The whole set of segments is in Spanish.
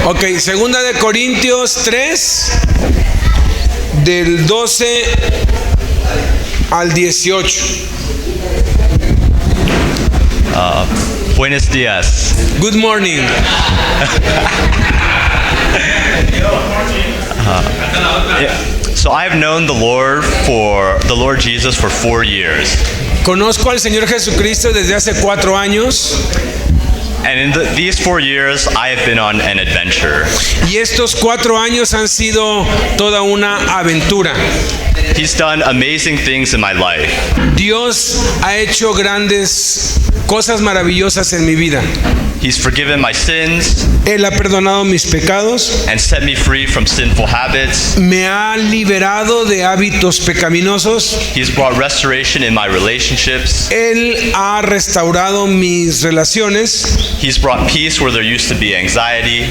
Ok, segunda de Corintios 3, del 12 al 18. Buenos días. Good morning. So I have known the Lord Jesus for 4 years. Conozco al Señor Jesucristo desde hace 4 años. And in these 4 years, I have been on an adventure. Y estos 4 años han sido toda una aventura. He's done amazing things in my life. Dios ha hecho grandes cosas maravillosas en mi vida. He's forgiven my sins Él ha perdonado mis pecados, and set me free from sinful habits. me ha liberado de hábitos pecaminosos. He's brought restoration in my relationships. Él ha restaurado mis relaciones. He's brought peace where there used to be anxiety.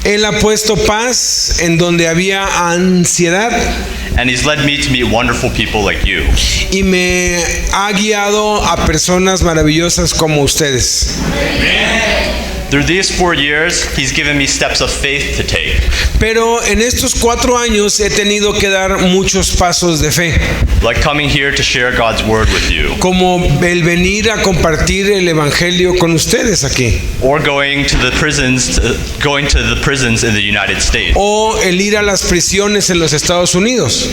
Él ha puesto paz en donde había ansiedad. And he's led me to meet wonderful people like you. Y me ha guiado a personas maravillosas como ustedes. Through these 4 years, he's given me steps of faith to take. Pero en estos 4 años he tenido que dar muchos pasos de fe. Like coming here to share God's word with you. Como el venir a compartir el evangelio con ustedes aquí. Or going to the prisons in the United States. O el ir a las prisiones en los Estados Unidos.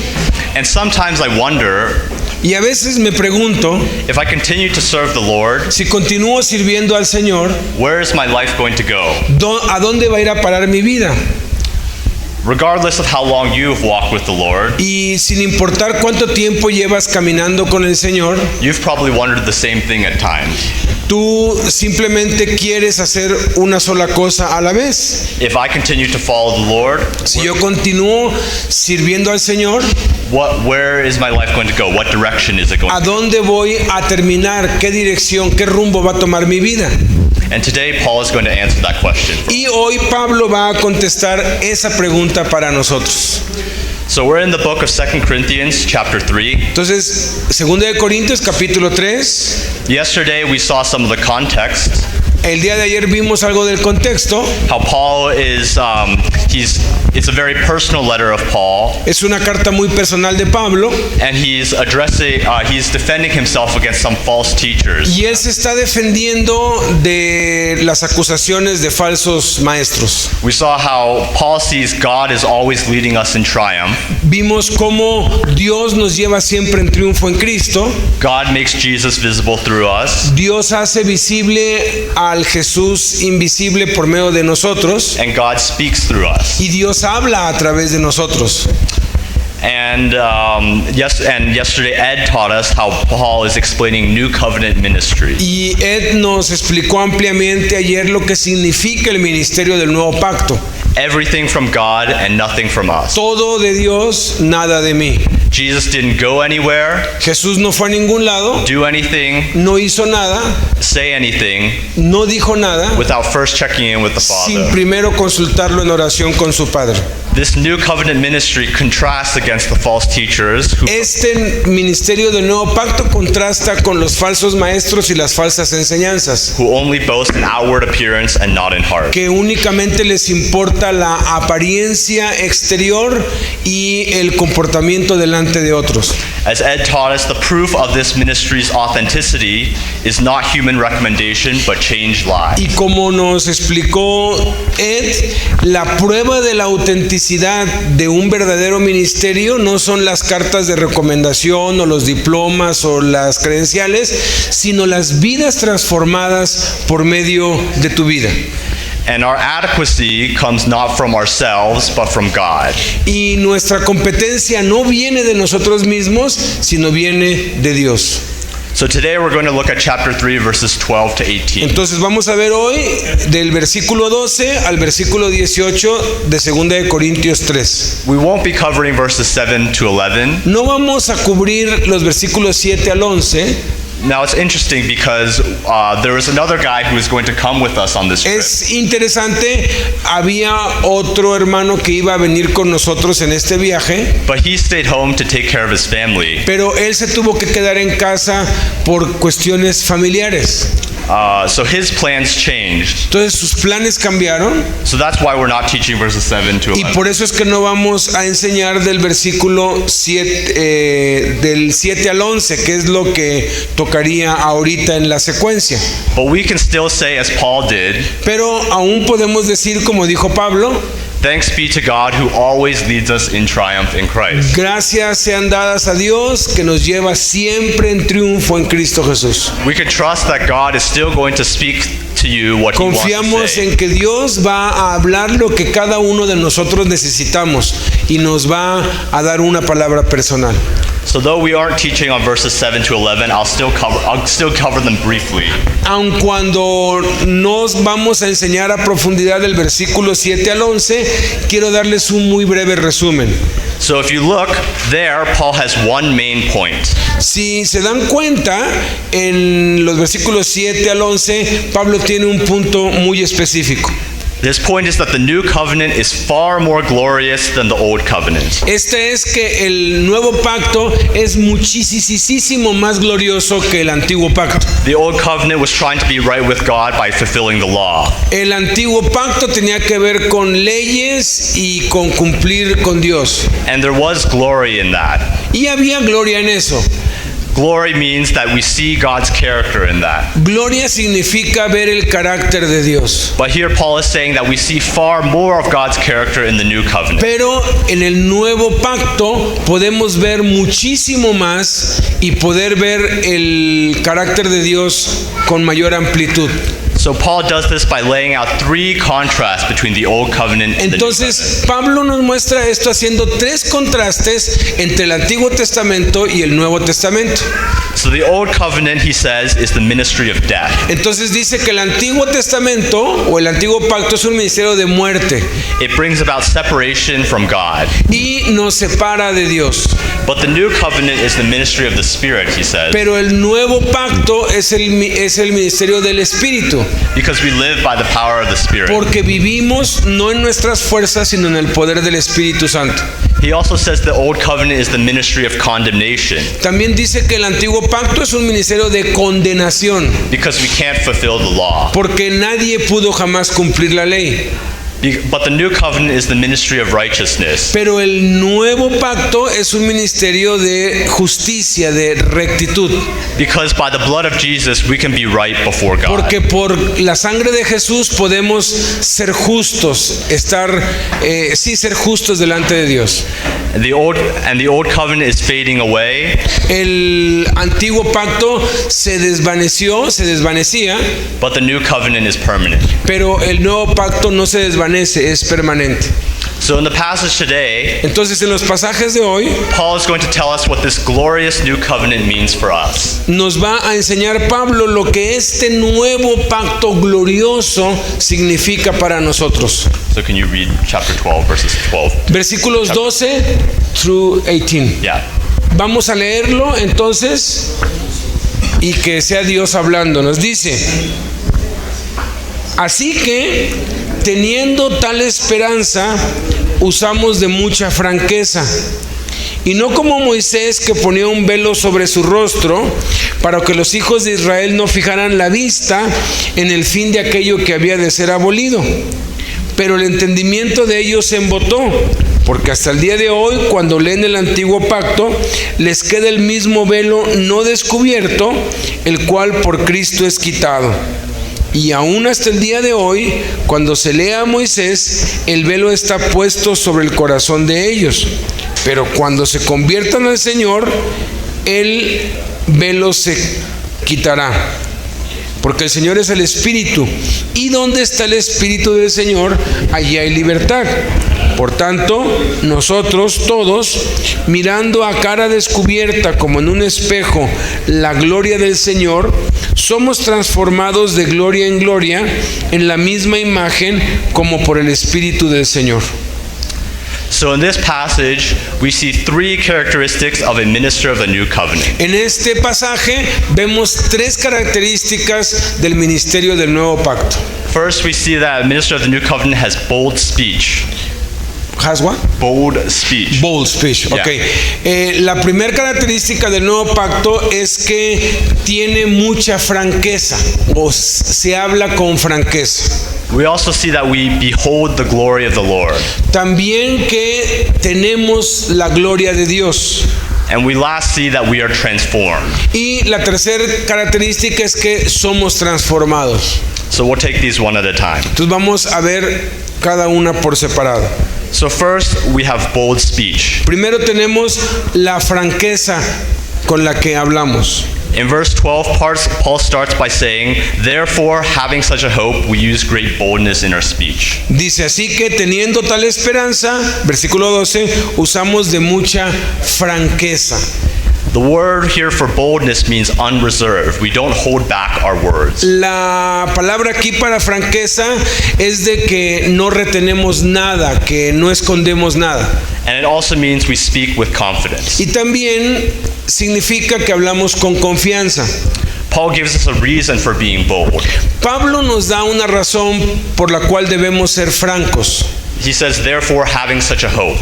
And sometimes I wonder Y a veces me pregunto, if I continue to serve the Lord, si continúo sirviendo al Señor, where is my life going to go? ¿a dónde va a ir a parar mi vida? Regardless of how long you've walked with the Lord, Y sin importar cuánto tiempo llevas caminando con el Señor, you've probably wondered the same thing at times. tú simplemente quieres hacer una sola cosa a la vez. If I continue to follow the Lord, Si yo continúo sirviendo al Señor, where is my life going to go? What direction is it going ¿a to go? dónde voy a terminar? ¿Qué dirección, qué rumbo va a tomar mi vida? And today Paul is going to answer that question. Y hoy Pablo va a contestar esa pregunta para nosotros. So we're in the book of 2 Corinthians chapter 3. Entonces, 2 de Corintios capítulo 3. Yesterday we saw some of the context, El día de ayer vimos algo del contexto. how Paul is, it's a very personal letter of Paul, Es una carta muy personal de Pablo. and he's defending himself against some false teachers. Y él se está defendiendo de las acusaciones de falsos maestros. We saw how Paul sees God is always leading us in triumph. Vimos cómo Dios nos lleva siempre en triunfo en Cristo. God makes Jesus visible through us, Dios hace visible al Jesús invisible por medio de nosotros. and God speaks through us. Y Dios habla a través de nosotros. And yesterday Ed taught us how Paul is explaining New Covenant ministry. Y Ed nos explicó ampliamente ayer lo que significa el ministerio del nuevo pacto. Everything from God and nothing from us. Todo de Dios, nada de mí. Jesus didn't go anywhere, Jesús no fue a ningún lado, do anything, no hizo nada, say anything no dijo nada, without first checking in with the sin Father. primero consultarlo en oración con su Padre. This New Covenant ministry contrasts against the false teachers who Este ministerio del nuevo pacto contrasta con los falsos maestros y las falsas enseñanzas, only boast an outward appearance and not in heart. que únicamente les importa la apariencia exterior y el comportamiento delante de otros. As Ed taught us, the proof of this ministry's authenticity is not human recommendation, but changed lives. Y como nos explicó Ed, la prueba de la autenticidad de un verdadero ministerio no son las cartas de recomendación o los diplomas o las credenciales, sino las vidas transformadas por medio de tu vida. And our adequacy comes not from ourselves, but from God. Y nuestra competencia no viene de nosotros mismos, sino viene de Dios. So today we're going to look at chapter 3, verses 12 to 18. Entonces vamos a ver hoy del versículo 12 al versículo 18 de 2 de Corintios 3. We won't be covering verses 7 to 11. No vamos a cubrir los versículos 7 al 11. Now it's interesting because there was another guy who was going to come with us on this trip. Es interesante, había otro hermano que iba a venir con nosotros en este viaje, But he stayed home to take care of his family. pero él se tuvo que quedar en casa por cuestiones familiares. So his plans changed. Entonces sus planes cambiaron So that's why we're not teaching verses 7 to y 11. por eso es que no vamos a enseñar del versículo 7, del 7 al 11, que es lo que tocaría ahorita en la secuencia. But we can still say, as Paul did, Pero aún podemos decir, como dijo Pablo, thanks be to God who always leads us in triumph in Christ. gracias sean dadas a Dios que nos lleva siempre en triunfo en Cristo Jesús. We can trust that God is still going to speak to you what he wants to Confiamos say. en que Dios va a hablar lo que cada uno de nosotros necesitamos y nos va a dar una palabra personal. So though we aren't teaching on verses 7 to 11, I'll still cover them briefly. Aun cuando nos vamos a enseñar a profundidad del versículo 7 al 11, quiero darles un muy breve resumen. So if you look there, Paul has one main point. Si se dan cuenta, en los versículos 7 al 11, Pablo tiene un punto muy específico. This point is that the new covenant is far more glorious than the old covenant. Este es que el nuevo pacto es muchísimo más glorioso que el antiguo pacto. The old covenant was trying to be right with God by fulfilling the law. El antiguo pacto tenía que ver con leyes y con cumplir con Dios. And there was glory in that. Y había gloria en eso. Glory means that we see God's character in that. Gloria significa ver el carácter de Dios. But here Paul is saying that we see far more of God's character in the new covenant. Pero en el nuevo pacto podemos ver muchísimo más y poder ver el carácter de Dios con mayor amplitud. So Paul does this by laying out three contrasts between the old covenant and the new covenant. Entonces Pablo nos muestra esto haciendo tres contrastes entre el Antiguo Testamento y el Nuevo Testamento. So the old covenant, he says, is the ministry of death. Entonces dice que el Antiguo Testamento o el Antiguo Pacto es un ministerio de muerte It brings about separation from God. y nos separa de Dios. But the new covenant is the ministry of the Spirit, he says, Pero el Nuevo Pacto es el ministerio del Espíritu, because we live by the power of the Spirit. porque vivimos no en nuestras fuerzas sino en el poder del Espíritu Santo. He also says the old covenant is the ministry of condemnation, También dice que el Antiguo Pacto es un ministerio de condenación, because we can't fulfill the law. porque nadie pudo jamás cumplir la ley. But the new covenant is the ministry of righteousness, Pero el Nuevo Pacto es un ministerio de justicia, de rectitud, because by the blood of Jesus we can be right before God. porque por la sangre de Jesús podemos ser justos, ser justos delante de Dios. The old covenant is fading away, El Antiguo Pacto se desvanecía, but the new covenant is permanent. pero el Nuevo Pacto no se desvanece, es permanente. So in the passage today, Entonces en los pasajes de hoy Paul is going to tell us what this glorious new covenant means for us. nos va a enseñar Pablo lo que este nuevo pacto glorioso significa para nosotros. So can you read chapter 12, verses 12? Versículos 12 through 18. Yeah. Vamos a leerlo entonces y que sea Dios hablando. Nos dice: así que, teniendo tal esperanza, usamos de mucha franqueza, y no como Moisés, que ponía un velo sobre su rostro para que los hijos de Israel no fijaran la vista en el fin de aquello que había de ser abolido. Pero el entendimiento de ellos se embotó, porque hasta el día de hoy, cuando leen el Antiguo Pacto, les queda el mismo velo no descubierto, el cual por Cristo es quitado. Y aún hasta el día de hoy, cuando se lee a Moisés, el velo está puesto sobre el corazón de ellos. Pero cuando se conviertan al Señor, el velo se quitará. Porque el Señor es el Espíritu, y donde está el Espíritu del Señor, allí hay libertad. Por tanto, nosotros todos, mirando a cara descubierta como en un espejo la gloria del Señor, somos transformados de gloria en gloria en la misma imagen como por el Espíritu del Señor. So in this passage, we see three characteristics of a minister of the new covenant. En este pasaje vemos tres características del ministerio del nuevo pacto. First, we see that a minister of the new covenant has bold speech. has what? Bold speech. Bold speech, Yeah. ok. La primera característica del nuevo pacto es que tiene mucha franqueza, o se habla con franqueza. We also see that we behold the glory of the Lord. También que tenemos la gloria de Dios. And we last see that we are transformed. Y la tercera característica es que somos transformados. So we'll take these one at a time. Entonces vamos a ver cada una por separado. So first, we have bold speech. Primero tenemos la franqueza con la que hablamos. In verse 12, Paul starts by saying, "Therefore, having such a hope, we use great boldness in our speech." Dice así que teniendo tal esperanza, versículo 12, usamos de mucha franqueza. The word here for boldness means unreserved. We don't hold back our words. La palabra aquí para franqueza es de que no retenemos nada, que no escondemos nada. And it also means we speak with confidence. Y también significa que hablamos con confianza. Paul gives us a reason for being bold. Pablo nos da una razón por la cual debemos ser francos. He says, "Therefore, having such a hope."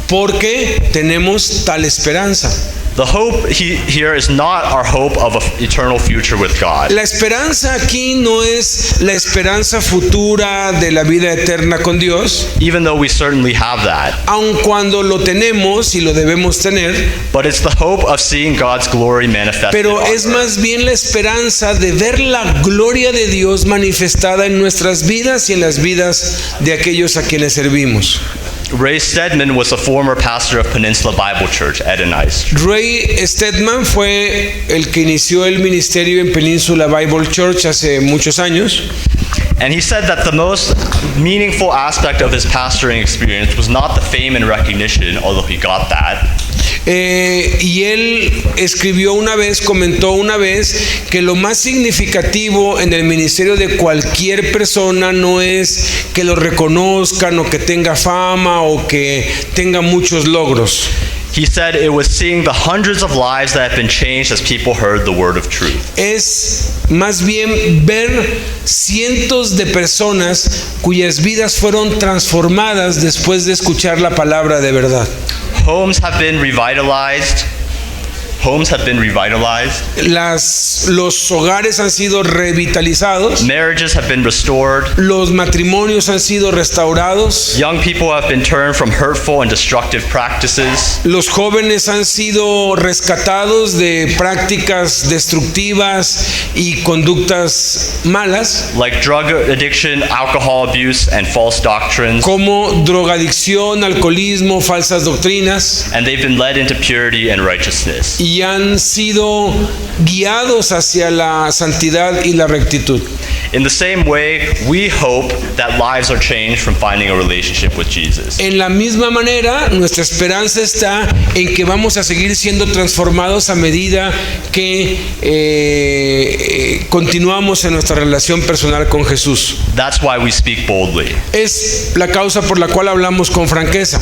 Porque tenemos tal esperanza. The hope here is not our hope of an eternal future with God. La esperanza aquí no es la esperanza futura de la vida eterna con Dios, Even though we certainly have that. aun cuando lo tenemos y lo debemos tener, But it's the hope of seeing God's glory manifested. pero on es earth. más bien la esperanza de ver la gloria de Dios manifestada en nuestras vidas y en las vidas de aquellos a quienes servimos. Ray Stedman was a former pastor of Peninsula Bible Church, Edenized. Ray Stedman fue el que inició el ministerio en Peninsula Bible Church hace muchos años. And he said that the most meaningful aspect of his pastoring experience was not the fame and recognition, although he got that. Y él escribió una vez, comentó una vez, que lo más significativo en el ministerio de cualquier persona no es que lo reconozcan o que tenga fama o que tenga muchos logros. He said it was seeing the hundreds of lives that have been changed as people heard the word of truth. Es más bien ver cientos de personas cuyas vidas fueron transformadas después de escuchar la palabra de verdad. Homes have been revitalized. Los hogares han sido revitalizados. Marriages have been restored. Los matrimonios han sido restaurados. Young people have been turned from hurtful and destructive practices. Los jóvenes han sido rescatados de prácticas destructivas y conductas malas, Like drug addiction, alcohol abuse, and false doctrines. como drogadicción, alcoholismo, falsas doctrinas, And they've been led into purity and righteousness. y han sido guiados hacia la santidad y la rectitud. In the same way, we hope that lives are changed from finding a relationship with Jesus. En la misma manera, nuestra esperanza está en que vamos a seguir siendo transformados a medida que continuamos en nuestra relación personal con Jesús. That's why we speak boldly. Es la causa por la cual hablamos con franqueza.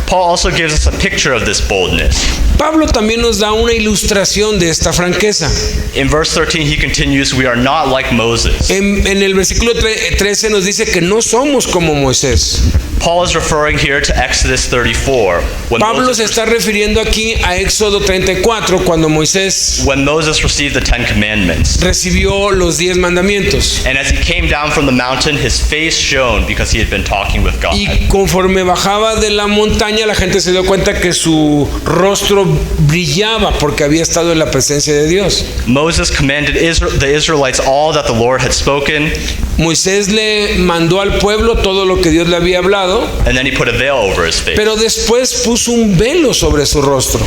Paul also gives us a picture of this boldness. Pablo también nos da una ilustración de esta franqueza. In verse 13, he continues, "We are not like Moses." En el versículo 13 nos dice que no somos como Moisés. Paul is referring here to Exodus 34, when Pablo se está refiriendo aquí a Éxodo 34, cuando Moisés Moses received the 10 Commandments. recibió los 10 mandamientos. And as he came down from the mountain, his face shone because he had been talking with God. Y conforme bajaba de la montaña, la gente se dio cuenta que su rostro brillaba porque había estado en la presencia de Dios. Moses commanded the Israelites all that the Lord had spoken, Moisés le mandó al pueblo todo lo que Dios le había hablado, and then he put a veil over his face. pero después puso un velo sobre su rostro.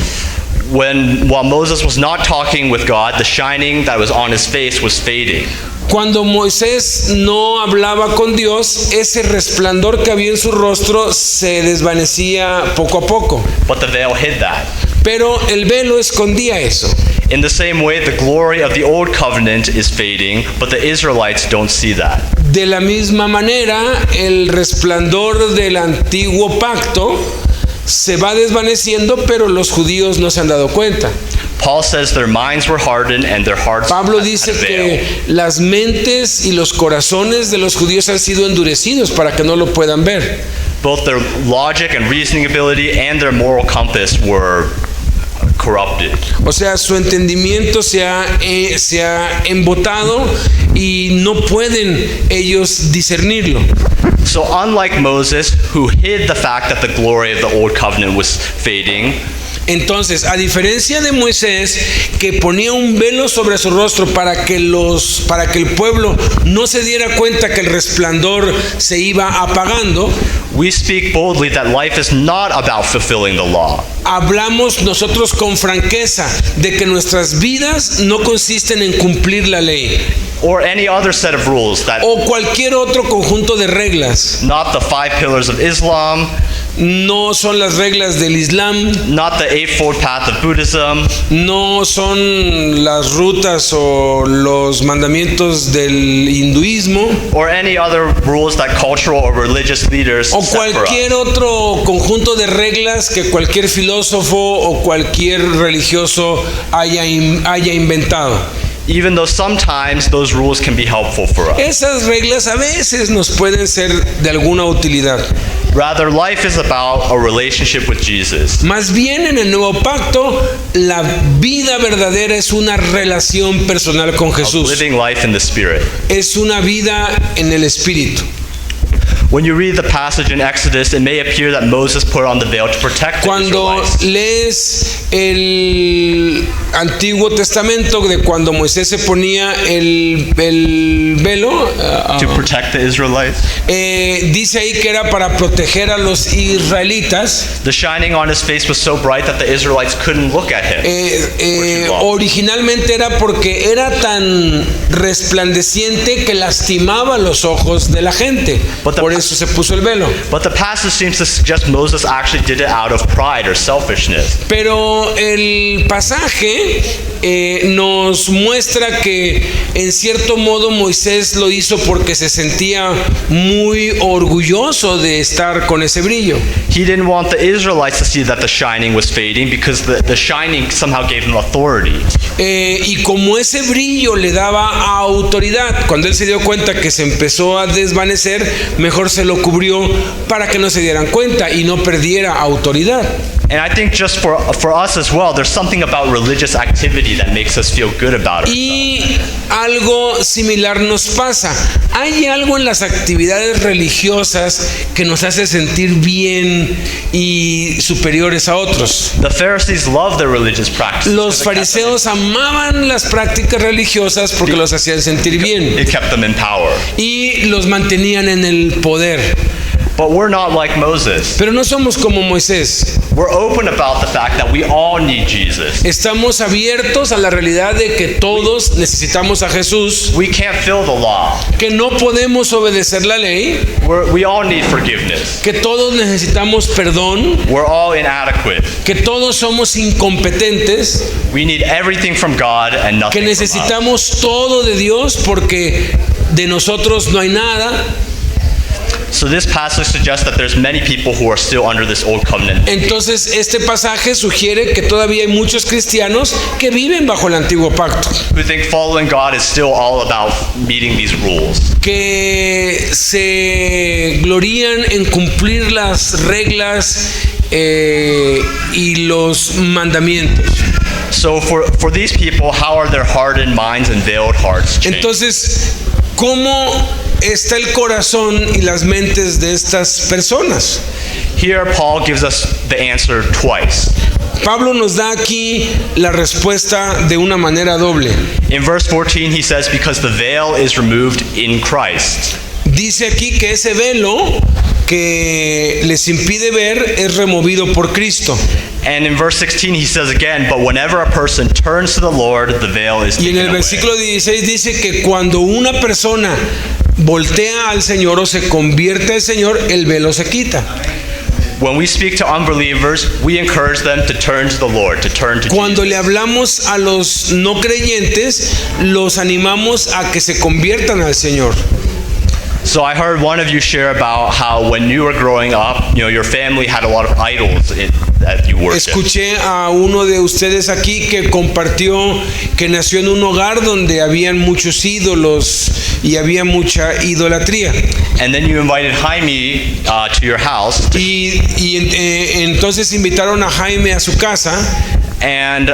While Moses was not talking with God, the shining that was on his face was fading. Cuando Moisés no hablaba con Dios, ese resplandor que había en su rostro se desvanecía poco a poco. But the veil hid that. Pero el velo escondía eso. In the same way, the glory of the old covenant is fading, but the Israelites don't see that. De la misma manera, el resplandor del antiguo pacto se va desvaneciendo, pero los judíos no se han dado cuenta. Paul says their minds were hardened and their hearts Pablo had dice a veil. que las mentes y los corazones de los judíos han sido endurecidos para que no lo puedan ver. Both their logic and reasoning ability and their moral compass were corrupted. O sea, su entendimiento se ha embotado y no pueden ellos discernirlo. So unlike Moses, who hid the fact that the glory of the old covenant was fading, Entonces, a diferencia de Moisés, que ponía un velo sobre su rostro para que el pueblo no se diera cuenta que el resplandor se iba apagando, we speak boldly that life is not about fulfilling the law. hablamos nosotros con franqueza de que nuestras vidas no consisten en cumplir la ley Or any other set of rules that o cualquier otro conjunto de reglas. not the 5 pillars of Islam, No son las reglas del Islam, not the eightfold path of Buddhism, no son las rutas o los mandamientos del hinduismo or any other rules that cultural or religious leaders o set for us. cualquier otro conjunto de reglas que cualquier filósofo o cualquier religioso haya inventado. Even though sometimes those rules can be helpful for us. Esas reglas a veces nos pueden ser de alguna utilidad. Rather, life is about a relationship with Jesus. Más bien en el nuevo pacto, la vida verdadera es una relación personal con Of Jesús. living life in the Spirit. Es una vida en el Espíritu. When you read the passage in Exodus, it may appear that Moses put on the veil to protect the Cuando Israelites. lees el Antiguo Testamento de cuando Moisés se ponía el velo, To protect the Israelites. dice ahí que era para proteger a los israelitas. The shining on his face was so bright that the Israelites couldn't look at him. Originalmente era porque era tan resplandeciente que lastimaba los ojos de la gente. But the- Por eso se puso el velo. But the passage seems to suggest Moses actually did it out of pride or selfishness. Pero el pasaje nos muestra que en cierto modo Moisés lo hizo porque se sentía muy orgulloso de estar con ese brillo. He didn't want the Israelites to see that the shining was fading because the shining somehow gave him authority. Y como ese brillo le daba autoridad, cuando él se dio cuenta que se empezó a desvanecer, mejor se lo cubrió para que no se dieran cuenta y no perdiera autoridad. And I think just for us as well, there's something about religious activity that makes us feel good about it. Y algo similar nos pasa. Hay algo en las actividades religiosas que nos hace sentir bien y superiores a otros. The Pharisees loved their religious practices. Los fariseos amaban las prácticas religiosas porque los hacían sentir bien It kept them in power. y los mantenían en el poder. But we're not like Moses. Pero no somos como Moisés. We're open about the fact that we all need Jesus. Estamos abiertos a la realidad de que todos necesitamos a Jesús, We can't fill the law. que no podemos obedecer la ley, We all need forgiveness. que todos necesitamos perdón, We're all inadequate. que todos somos incompetentes, We need everything from God and que nothing from us. necesitamos todo de Dios porque de nosotros no hay nada. So this passage suggests that there's many people who are still under this old covenant. Entonces este pasaje sugiere que todavía hay muchos cristianos que viven bajo el antiguo pacto, Who think following God is still all about meeting these rules. que se glorían en cumplir las reglas y los mandamientos. So for these people, how are their hardened minds and veiled hearts changed? Entonces, ¿cómo está el corazón y las mentes de estas personas? Here Paul gives us the answer twice. Pablo nos da aquí la respuesta de una manera doble. In verse 14 he says, because the veil is removed in Christ. Dice aquí que ese velo que les impide ver es removido por Cristo. And in verse 16 he says again, but whenever a person turns to the Lord, the veil is Y en taken el away. versículo 16 dice que cuando una persona voltea al Señor o se convierte al Señor, el velo se quita. When we speak to unbelievers, we encourage them to turn to the Lord, to turn to Cuando Jesus. le hablamos a los no creyentes, los animamos a que se conviertan al Señor. So I heard one of you share about how when you were growing up, your family had a lot of idols that you worshiped. Escuché a uno de ustedes aquí que compartió que nació en un hogar donde habían muchos ídolos y había mucha idolatría. And then you invited Jaime to your house. Entonces invitaron a Jaime a su casa. And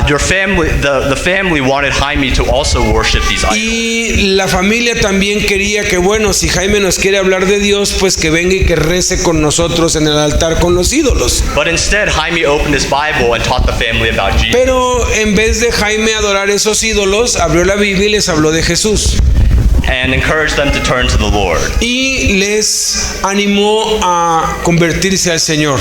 your family, the family wanted Jaime to also worship these idols. Y la familia también quería que, bueno, si Jaime nos quiere hablar de Dios, pues que venga y que rece con nosotros en el altar con los ídolos. But instead, Jaime opened his Bible and taught the family about Jesus. Pero en vez de Jaime adorar esos ídolos, abrió la Biblia y les habló de Jesús. And encouraged them to turn to the Lord. Y les animó a convertirse al Señor.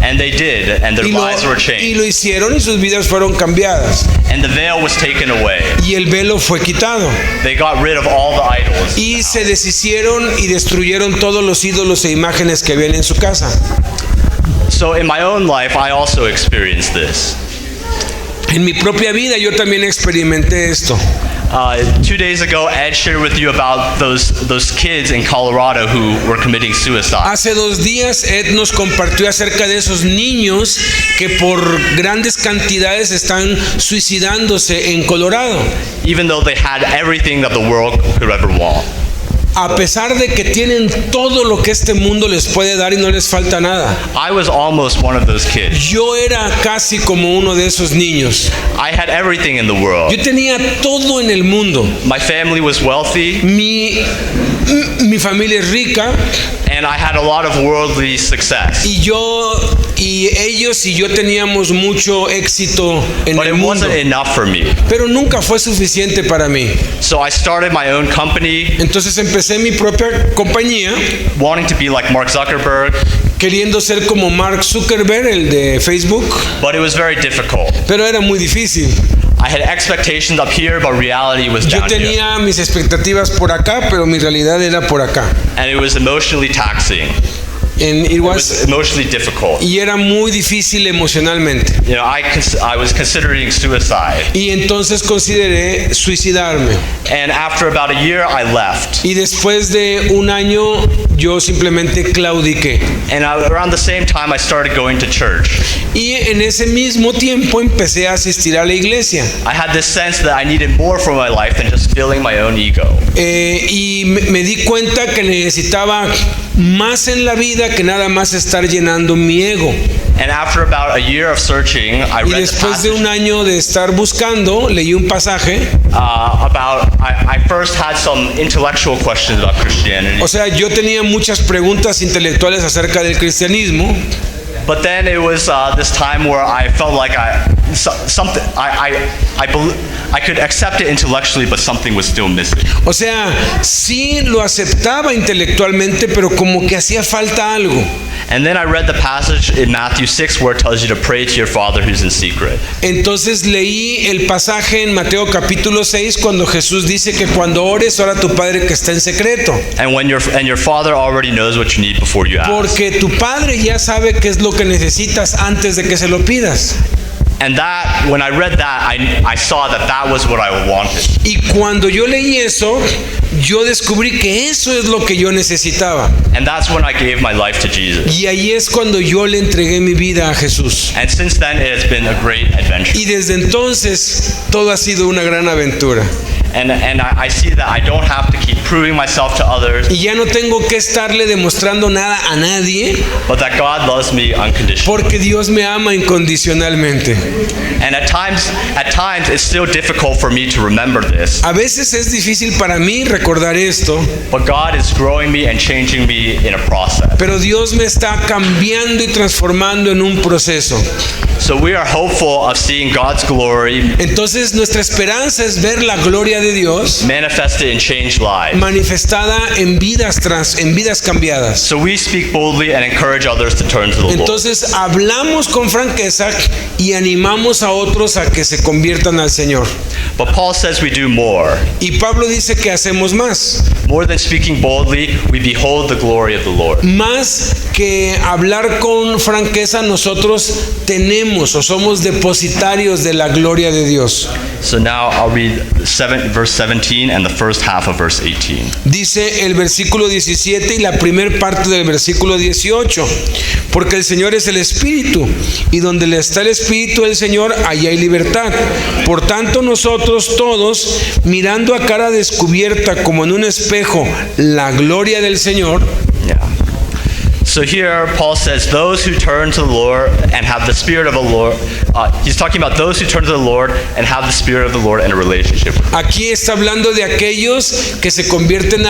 And they did, and their lives were changed. Y lo hicieron y sus vidas fueron cambiadas. And the veil was taken away. Y el velo fue quitado. They got rid of all the idols. Y se deshicieron y destruyeron todos los ídolos e imágenes que habían en su casa. So in my own life, I also experienced this. En mi propia vida yo también experimenté esto. 2 days ago, Ed shared with you about those kids in Colorado who were committing suicide. Hace 2 días Ed nos compartió acerca de esos niños que por grandes cantidades están suicidándose en Colorado. Even though they had everything that the world could ever want. A pesar de que tienen todo lo que este mundo les puede dar y no les falta nada. I was almost one of those kids. Yo era casi como uno de esos niños. I had everything in the world. Yo tenía todo en el mundo. My family was wealthy. Mi familia es rica. And I had a lot of worldly success. Y ellos y yo teníamos mucho éxito en el mundo. But it wasn't enough for me. Pero nunca fue suficiente para mí. So I started my own company. Entonces empecé mi propia compañía. Wanting to be like Mark Zuckerberg. Queriendo ser como Mark Zuckerberg, el de Facebook. But it was very difficult. Pero era muy difícil. I had expectations up here, but reality was down here. Yo tenía mis expectativas por acá, pero mi realidad era por acá. And it was emotionally taxing. It was emotionally difficult. Y era muy difícil emocionalmente. I was considering suicide. Y entonces consideré suicidarme. And after about a year, I left. Y después de 1 año, yo simplemente claudiqué. And around the same time, I started going to church. Y en ese mismo tiempo empecé a asistir a la iglesia. I had this sense that I needed more from my life than just filling my own ego. Y me di cuenta que necesitaba más en la vida que nada más estar llenando mi ego. And after about a year of searching, I read y después de 1 año de estar buscando, leí un pasaje. I first had some intellectual questions about Christianity. O sea, yo tenía muchas preguntas intelectuales acerca del cristianismo. But then it was this time where I felt like I could accept it intellectually, but something was still missing. O sea, sí lo aceptaba intelectualmente, pero como que hacía falta algo. And then I read the passage in Matthew 6 where it tells you to pray to your Father who's in secret. Entonces leí el pasaje en Mateo capítulo 6 cuando Jesús dice que cuando ores, ora a tu Padre que está en secreto. And your Father already knows what you need before you ask. Porque tu Padre ya sabe qué es lo que necesitas antes de que se lo pidas. And that, when I read that, I saw that was what I wanted. Y cuando yo leí eso, yo descubrí que eso es lo que yo necesitaba. And that's when I gave my life to Jesus. Y ahí es cuando yo le entregué mi vida a Jesús. And since then, it has been a great adventure. Y desde entonces, todo ha sido una gran aventura. And I see that I don't have to keep proving myself to others. Y ya no tengo que estarle demostrando nada a nadie. But that God loves me unconditionally. Porque Dios me ama incondicionalmente. And at times it's still difficult for me to remember this. A veces es difícil para mí recordar esto. But God is growing me and changing me in a process. Pero Dios me está cambiando y transformando en un proceso. So we are hopeful of seeing God's glory. Entonces nuestra esperanza es ver la gloria de Dios manifested in changed lives. Manifestada en vidas cambiadas. So we speak boldly and encourage others to turn to the Lord. Entonces hablamos con franqueza y animamos a otros a que se conviertan al Señor. But Paul says we do more. Y Pablo dice que hacemos más. More than speaking boldly, we behold the glory of the Lord. Más que hablar con franqueza, nosotros tenemos o somos depositarios de la gloria de Dios. So now I'll read verse 17 and the first half of verse 18. Dice el versículo 17 y la primer parte del versículo 18, porque el Señor es el Espíritu, y donde está el Espíritu del Señor, allá hay libertad. Por tanto, nosotros todos, mirando a cara descubierta como en un espejo la gloria del Señor. Yeah. So here Paul says, those who turn to the Lord and have the Spirit of the Lord, he's talking about those who turn to the Lord and have the Spirit of the Lord in a relationship with him. Aquí está hablando de aquellos que se convierten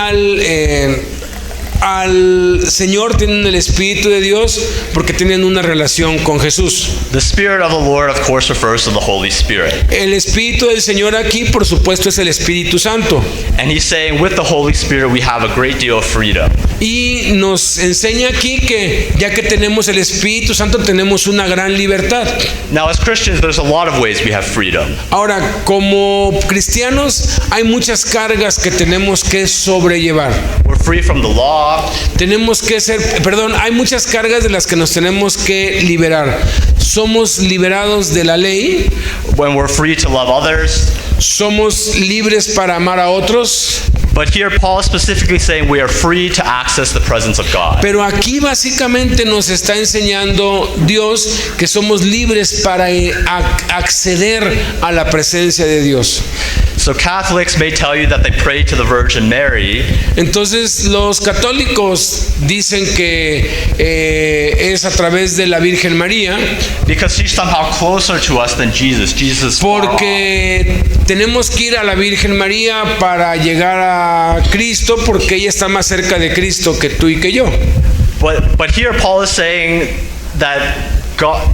al Señor, tienen el Espíritu de Dios porque tienen una relación con Jesús. The Spirit of the Lord, of course, refers to the Holy Spirit. El Espíritu del Señor aquí, por supuesto, es el Espíritu Santo. And he's saying with the Holy Spirit we have a great deal of freedom. Y nos enseña aquí que ya que tenemos el Espíritu Santo, tenemos una gran libertad. Now as Christians, there's a lot of ways we have freedom. Ahora, como cristianos, hay muchas cargas que tenemos que sobrellevar. We're free from the law. Hay muchas cargas de las que nos tenemos que liberar. Somos liberados de la ley. When we're free to love others. Somos libres para amar a otros. But here Paul is specifically saying we are free to access the presence of God. Pero aquí básicamente nos está enseñando Dios que somos libres para acceder a la presencia de Dios. So Catholics may tell you that they pray to the Virgin Mary. Entonces los católicos dicen que es a través de la Virgen María. Because she's somehow closer to us than Jesus. Jesus. Porque tenemos que ir a la Virgen María para llegar a Cristo, porque ella está más cerca de Cristo que tú y que yo. But here Paul is saying that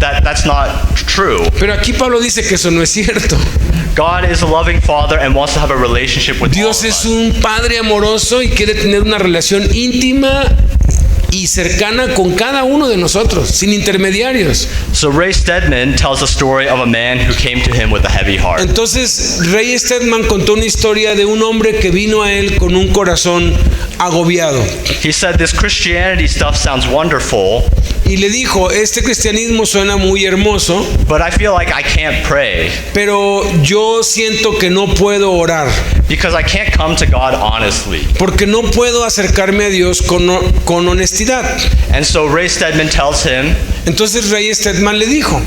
that's not true. Pero aquí Pablo dice que eso no es cierto. God is a loving Father and wants to have a relationship with Dios all of es us. un Padre amoroso y quiere tener una relación íntima y cercana con cada uno de nosotros, sin intermediarios. So Ray Stedman tells a story of a man who came to him with a heavy heart. Entonces Ray Stedman contó una historia de un hombre que vino a él con un corazón agobiado. He said, this Christianity stuff sounds wonderful. Y le dijo, este cristianismo suena muy hermoso, but I feel like I can't pray. Pero yo siento que no puedo orar. Because I can't come to God honestly. Porque no puedo acercarme a Dios con honestidad. And so Ray Stedman tells him, entonces Ray Stedman le dijo,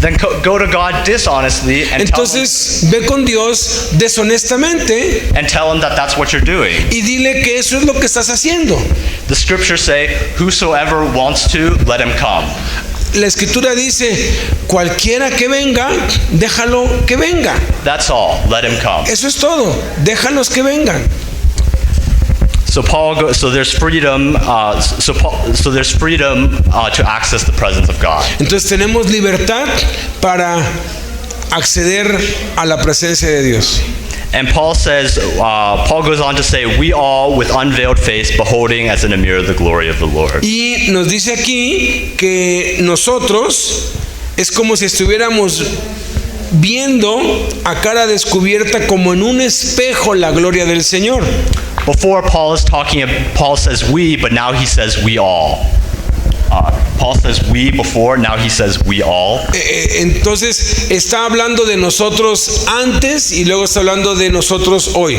then go to God dishonestly and entonces ve con Dios deshonestamente tell him that that's what you're doing. Y dile que eso es lo que estás haciendo. The scriptures say, whosoever wants to, let him come. La escritura dice, cualquiera que venga, déjalo que venga. That's all. Let him come. Eso es todo. Déjalos que vengan. So there's freedom. So there's freedom to access the presence of God. Entonces tenemos libertad para acceder a la presencia de Dios. And Paul goes on to say, we all with unveiled face beholding as in a mirror the glory of the Lord. Y nos dice aquí que nosotros es como si estuviéramos viendo a cara descubierta como en un espejo la gloria del Señor. Before Paul says we, but now he says we all. Paul says we before, now he says we all. Entonces está hablando de nosotros antes y luego está hablando de nosotros hoy.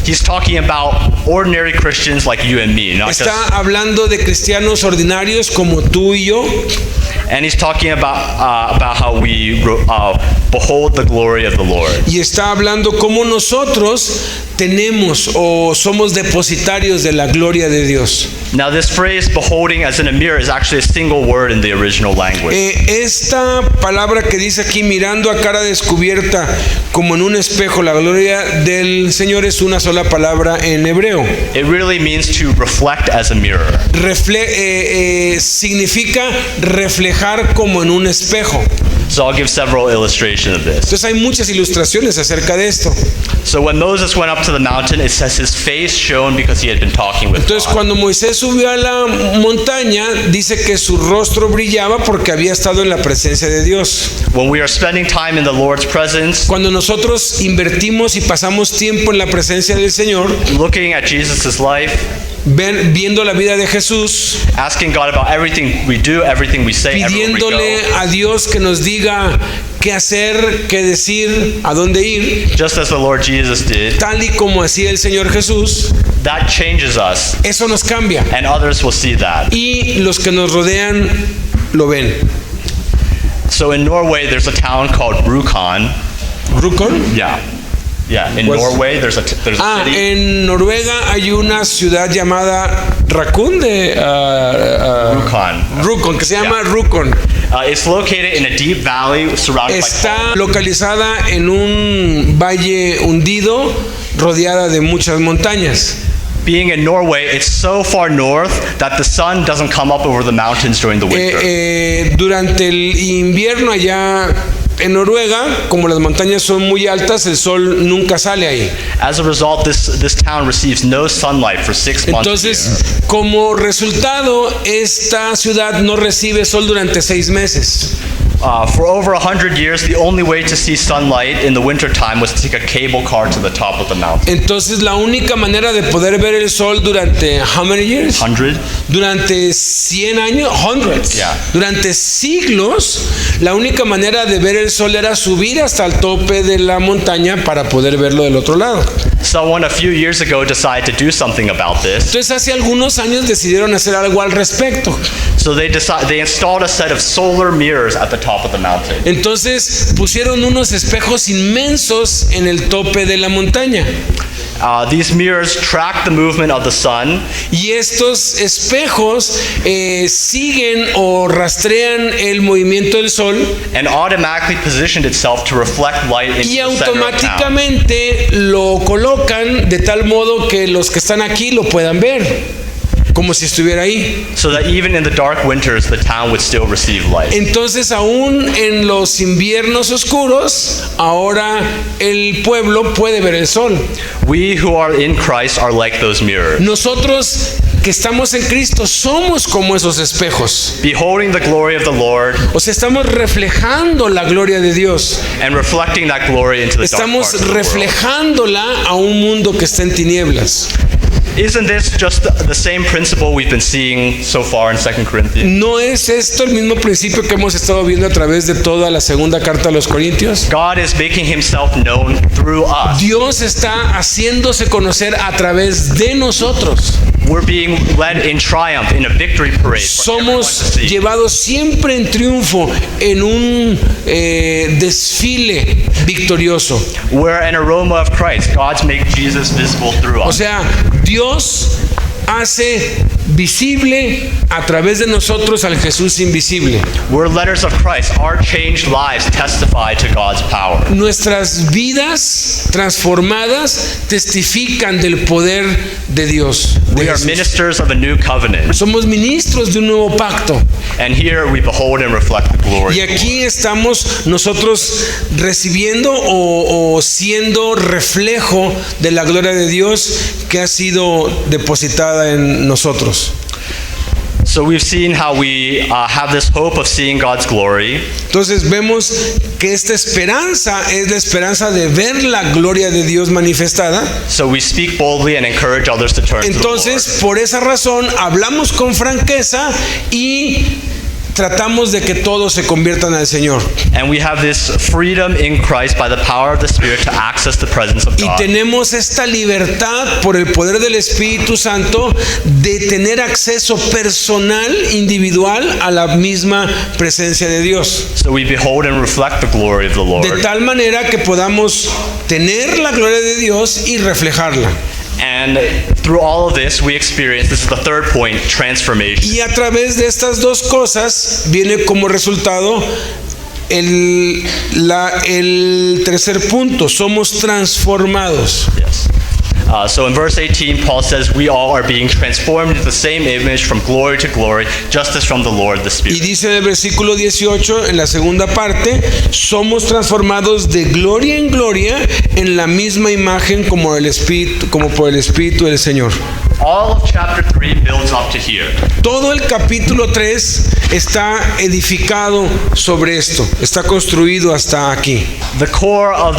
He's talking about ordinary Christians like you and me, está hablando de cristianos ordinarios como tú y yo. And he's talking about how we behold the glory of the Lord. Y está hablando cómo nosotros tenemos o somos depositarios de la gloria de Dios. Now this phrase beholding as in a mirror is actually a single word in the original language. Esta palabra que dice aquí mirando a cara descubierta como en un espejo la gloria del Señor es una sola palabra en hebreo. It really means to reflect as a mirror. Significa reflejar como en un espejo. So I'll give several illustrations of this. Entonces hay muchas ilustraciones acerca de esto. So when Moses went up to the mountain, it says his face shone because he had been talking with Entonces God. cuando Moisés subió a la montaña, dice que su rostro brillaba porque había estado en la presencia de Dios. When we are spending time in the Lord's presence, cuando nosotros invertimos y pasamos tiempo en la presencia del Señor, looking at Jesus' life, viendo la vida de Jesús, asking God about everything we do, everything we say, everywhere we pidiéndole go. a Dios que nos diga qué hacer, qué decir, a dónde ir, Just as the Lord Jesus did, tal y como hacía el Señor Jesús, that changes us, eso nos cambia. and others will see that. Y los que nos rodean lo ven. So in Norway, there's a town called Rjukan. ¿Rjukan? Yeah. In What's- Norway, there's a city. En Noruega hay una ciudad llamada Rjukan, Rjukan. que se llama Yeah. Rjukan. It's located in a deep valley surrounded by Está localizada en un valle hundido, rodeada de muchas montañas. Being in Norway, it's so far north that the sun doesn't come up over the mountains during the winter. Durante el invierno allá en Noruega, como las montañas son muy altas, el sol nunca sale ahí. As a result, this town receives no sunlight for 6 months. Entonces, como resultado, esta ciudad no recibe sol durante 6 meses. For over 100 years, the only way to see sunlight in the wintertime was to take a cable car to the top of the mountain. Entonces, la única manera de poder ver el sol durante how many years? 100? Durante 100 años, hundreds. Yeah. Durante siglos, la única manera de ver el sol era subir hasta el tope de la montaña para poder verlo del otro lado. Someone a few years ago decided to do something about this. Entonces, hace algunos años decidieron hacer algo al respecto. So they installed a set of solar mirrors at the top of the mountain. Entonces, pusieron unos espejos inmensos en el tope de la montaña. These mirrors track the movement of the sun, Y estos espejos siguen o rastrean el movimiento del sol and automatically positioned itself to reflect light into y the center of town. automáticamente lo colocan de tal modo que los que están aquí lo puedan ver, como si estuviera ahí. So that even in the dark winters, the town would still receive light. Entonces, aún en los inviernos oscuros, ahora el pueblo puede ver el sol. We who are in Christ are like those mirrors, Nosotros que estamos en Cristo somos como esos espejos. beholding the glory of the Lord O sea, estamos reflejando la gloria de Dios. and reflecting that glory into the dark Estamos parts of the world. reflejándola a un mundo que está en tinieblas. Isn't this just the same principle we've been seeing so far in 2 Corinthians? ¿No es esto el mismo principio que hemos estado viendo a través de toda la segunda carta a los Corintios? God is making himself known through us. Dios está haciéndose conocer a través de nosotros. We're being led in triumph in a victory parade for everyone to Somos see. llevados siempre en triunfo en un desfile victorioso. We're an aroma of Christ. God's make Jesus visible through O us. sea, Dios hace visible a través de nosotros al Jesús invisible. We're letters of Christ. Our changed lives testify to God's power. Nuestras vidas transformadas testifican del poder de Dios. de We are Jesús. ministers of a new covenant. Somos ministros de un nuevo pacto. And here we behold and reflect the glory Y of the aquí Lord. estamos nosotros recibiendo o siendo reflejo de la gloria de Dios que ha sido depositada en nosotros. So we've seen how we have this hope of seeing God's glory. Entonces vemos que esta esperanza es la esperanza de ver la gloria de Dios manifestada. So we speak boldly and encourage others to turn to the Lord. Entonces, por esa razón, hablamos con franqueza y tratamos de que todos se conviertan al Señor. And we have this freedom in Christ by the power of the Spirit to access the presence of Y God. tenemos esta libertad por el poder del Espíritu Santo de tener acceso personal, individual, a la misma presencia de Dios. So we behold and reflect the glory of the Lord. De tal manera que podamos tener la gloria de Dios y reflejarla. And through all of this, we experience, this is the third point, transformation. Y a través de estas dos cosas viene como resultado el tercer punto, somos transformados. Yes. So in verse 18, Paul says, we all are being transformed into the same image from glory to glory, just as from the Lord the Y Spirit. dice en el versículo 18, en la segunda parte, somos transformados de gloria en gloria en la misma imagen como por el Espíritu del Señor. All of chapter 3 builds up to here. Todo el capítulo 3 está edificado sobre esto, está construido hasta aquí. The core of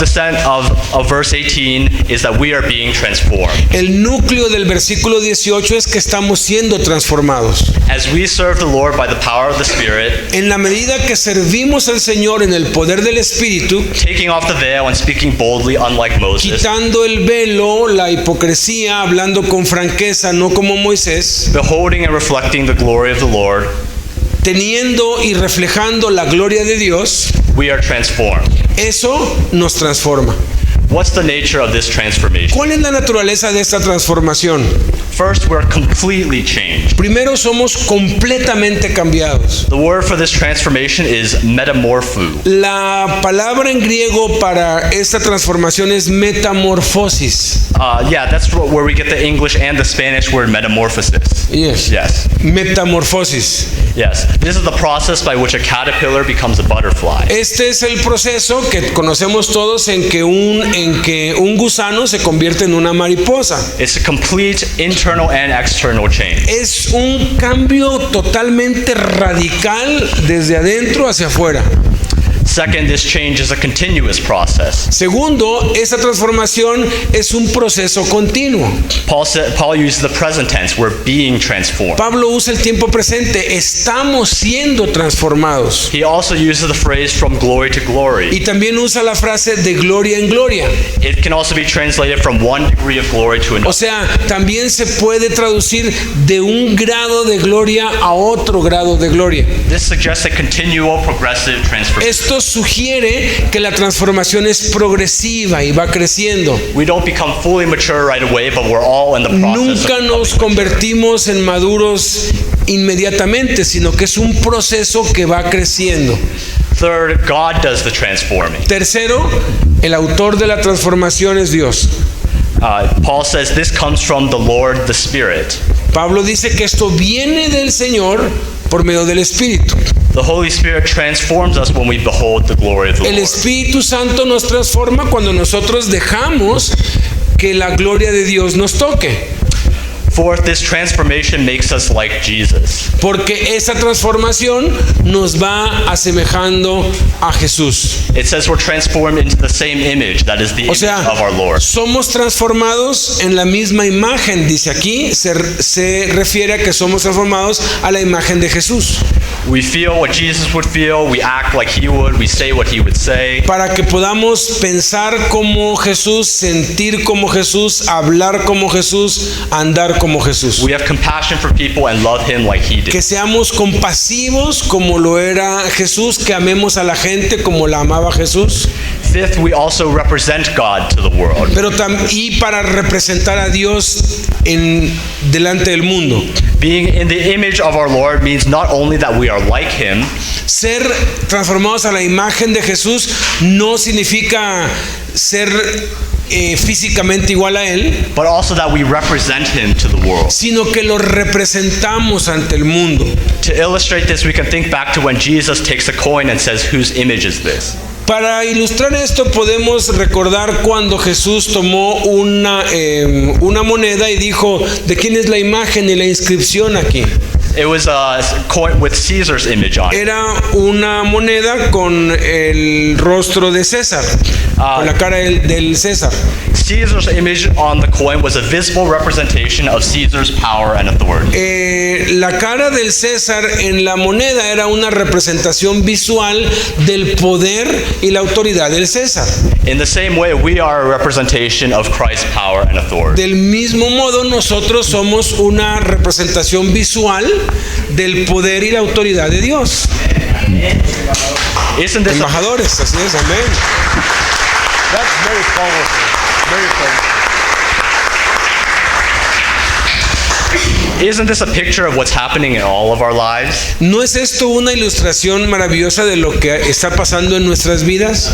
verse 18 is that we are being transformed. El núcleo del versículo 18 es que estamos siendo transformados. As we serve the Lord by the power of the Spirit, En la medida que servimos al Señor en el poder del Espíritu, taking off the veil and speaking boldly, unlike Moses, quitando el velo, la hipocresía, hablando con franqueza, no como Moisés, beholding and reflecting the glory of the Lord, teniendo y reflejando la gloria de Dios, we are transformed. eso nos transforma. What's the nature of this transformation? ¿Cuál es la naturaleza de esta transformación? First, we're completely changed. Primero, somos completamente cambiados. The word for this transformation is metamorpho. La palabra en griego para esta transformación es metamorfosis. Yeah, that's where we get the English and the Spanish word metamorphosis. Yes. Yes. Metamorfosis. Yes. This is the process by which a caterpillar becomes a butterfly. Este es el proceso que conocemos todos en que un gusano se convierte en una mariposa. It's a complete internal and external change. Es un cambio totalmente radical desde adentro hacia afuera. Second, this change is a continuous process. Segundo, esa transformación es un proceso continuo. Paul uses the present tense. We're being transformed. Pablo usa el tiempo presente. Estamos siendo transformados. He also uses the phrase from glory to glory. Y también usa la frase de gloria en gloria. It can also be translated from one degree of glory to another. O sea, también se puede traducir de un grado de gloria a otro grado de gloria. This suggests a continual progressive transformation. Esto sugiere que la transformación es progresiva y va creciendo. We don't become fully mature right away, but we're all in the process. Nunca nos convertimos en maduros inmediatamente, sino que es un proceso que va creciendo. Third, God does the transforming. Tercero, el autor de la transformación es Dios. Paul says this comes from the Lord, the Spirit. Pablo dice que esto viene del Señor por medio del Espíritu. The Holy Spirit transforms us when we behold the glory of the El Lord. Espíritu Santo nos transforma cuando nosotros dejamos que la gloria de Dios nos toque. Fourth, this transformation makes us like Jesus. Porque esa transformación nos va asemejando a Jesús. It says we're transformed into the same image, that is the O image sea, of our Lord. somos transformados en la misma imagen. Dice aquí, se refiere a que somos transformados a la imagen de Jesús. We feel what Jesus would feel, we act like he would, we say what he would say. Para que podamos pensar como Jesús, sentir como Jesús, hablar como Jesús, andar como Jesús. We have compassion for people and love him like he did. Que seamos compasivos como lo era Jesús, que amemos a la gente como la amaba Jesús. Fifth, we also represent God to the world. Pero y para representar a Dios delante del mundo. Being in the image of our Lord means not only that we are like him, Ser transformados a la imagen de Jesús no significa ser físicamente igual a Él, but also that we represent him to the world. sino que lo representamos ante el mundo. To illustrate this, we can think back to when Jesus takes a coin and says, whose image is this? Para ilustrar esto podemos recordar cuando Jesús tomó una moneda y dijo, ¿de quién es la imagen y la inscripción aquí? It was a coin with Caesar's image on it. Era una moneda con el rostro de César, con la cara del César. Caesar's image on the coin was a visible representation of Caesar's power and authority. La cara del César en la moneda era una representación visual del poder y la autoridad del César. In the same way, we are a representation of Christ's power and authority. Del mismo modo, nosotros somos una representación visual del poder y la autoridad de Dios. Isn't this Embajadores, así es, amén. That's very powerful. Very powerful. Isn't this a picture of what's happening in all of our lives? ¿No es esto una ilustración maravillosa de lo que está pasando en nuestras vidas?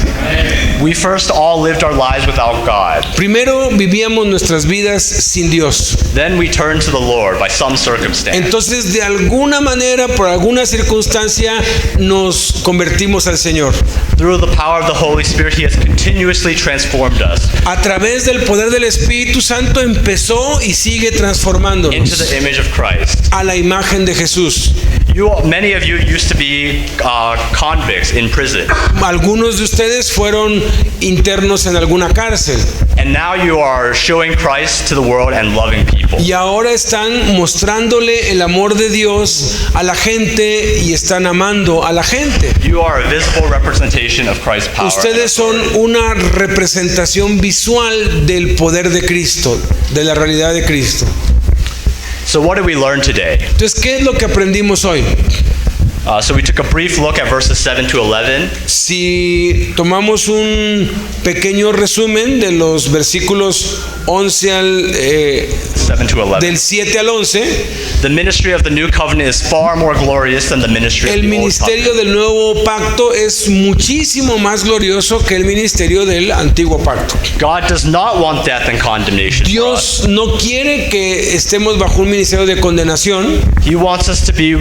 We first all lived our lives without God. Primero vivíamos nuestras vidas sin Dios. Then we turned to the Lord by some circumstance. Entonces, de alguna manera, por alguna circunstancia, nos convertimos al Señor. Through the power of the Holy Spirit, He has continuously transformed us A través del poder del Espíritu Santo empezó y sigue into transformándonos the image of Christ. a la imagen de Jesús. Many of you used to be convicts in prison, Algunos de ustedes fueron internos en alguna cárcel and now you are showing Christ to the world and loving people. y ahora están mostrándole el amor de Dios a la gente y están amando a la gente. You are a visible representation of Christ's power. Ustedes son una representación visual del poder de Cristo, de la realidad de Cristo. So what did we learn today? Entonces, ¿qué es lo que aprendimos hoy? So we took a brief look at verses 7 to 11. Si tomamos un pequeño resumen de los versículos 11 al 7 to 11. del 7 al 11, The ministry of the new covenant is far more glorious than the ministry of el the old ministerio covenant. del nuevo pacto es muchísimo más glorioso que el ministerio del antiguo pacto. God does not want death and condemnation for us. Dios no quiere que estemos bajo un ministerio de condenación. He wants us to be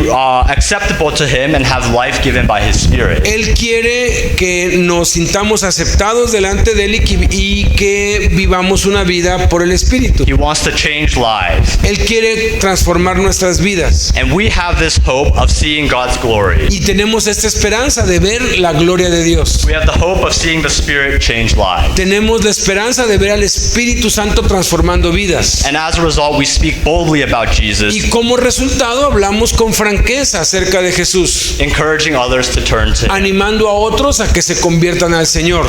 acceptable to Him and have life given by His Spirit. Él quiere que nos sintamos aceptados delante de Él y que vivamos una vida por el Espíritu. He wants to change lives. Él quiere transformar nuestras vidas. And we have this hope of seeing God's glory. Y tenemos esta esperanza de ver la gloria de Dios. We have the hope of seeing the Spirit change lives. Tenemos la esperanza de ver al Espíritu Santo transformando vidas. And as a result, we speak boldly about Jesus, Y como resultado hablamos con franqueza acerca de Jesús, encouraging others to turn to Him. animando a otros a que se conviertan al Señor.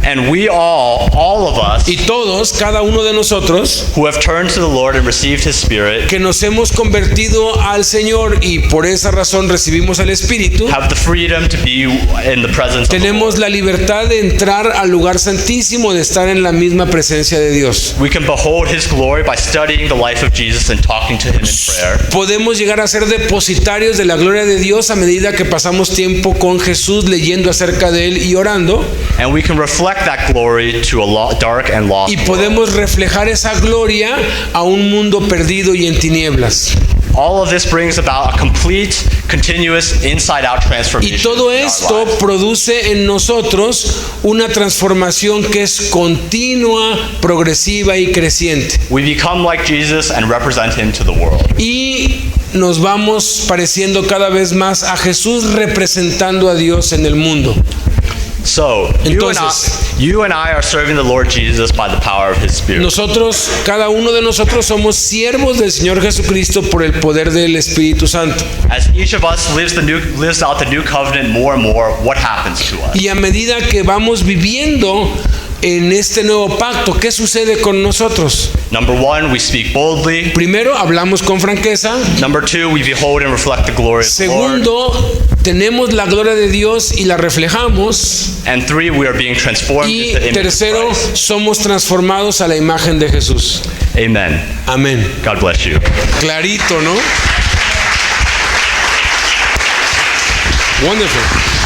And we all of us, Y todos, cada uno de nosotros, who have turned to the Lord and received His Spirit, que nos hemos convertido al Señor y por esa razón recibimos al Espíritu, have the freedom to be in the presence of the tenemos Lord. la libertad de entrar al lugar santísimo, de estar en la misma presencia de Dios. We can behold His glory by studying the life of Jesus and talking to Him in prayer. Podemos llegar a ser depositarios de la gloria de Dios a medida que pasamos tiempo con Jesús leyendo acerca de Él y orando. And we can reflect that glory to a dark and lost Y world. podemos reflejar esa gloria a un mundo perdido y en tinieblas. All of this brings about a complete, continuous, inside-out transformation. Y todo in our esto lives. produce en nosotros una transformación que es continua, progresiva y creciente. We become like Jesus and represent Him to the world. Y nos vamos pareciendo cada vez más a Jesús representando a Dios en el mundo. So, Entonces, you and I are serving the Lord Jesus by the power of His Spirit. Nosotros, cada uno de nosotros somos siervos del Señor Jesucristo por el poder del Espíritu Santo. As each of us lives out the new covenant more and more, what happens to us? Y a medida que vamos viviendo en este nuevo pacto, ¿qué sucede con nosotros? Number one, we speak boldly. Primero, hablamos con franqueza. Number two, we behold and reflect the glory of the Lord. Segundo, tenemos la gloria de Dios y la reflejamos. And three, we are being transformed Y into the image of tercero, Christ. somos transformados a la imagen de Jesús. Amen. Amén. God bless you. Clarito, ¿no? Wonderful.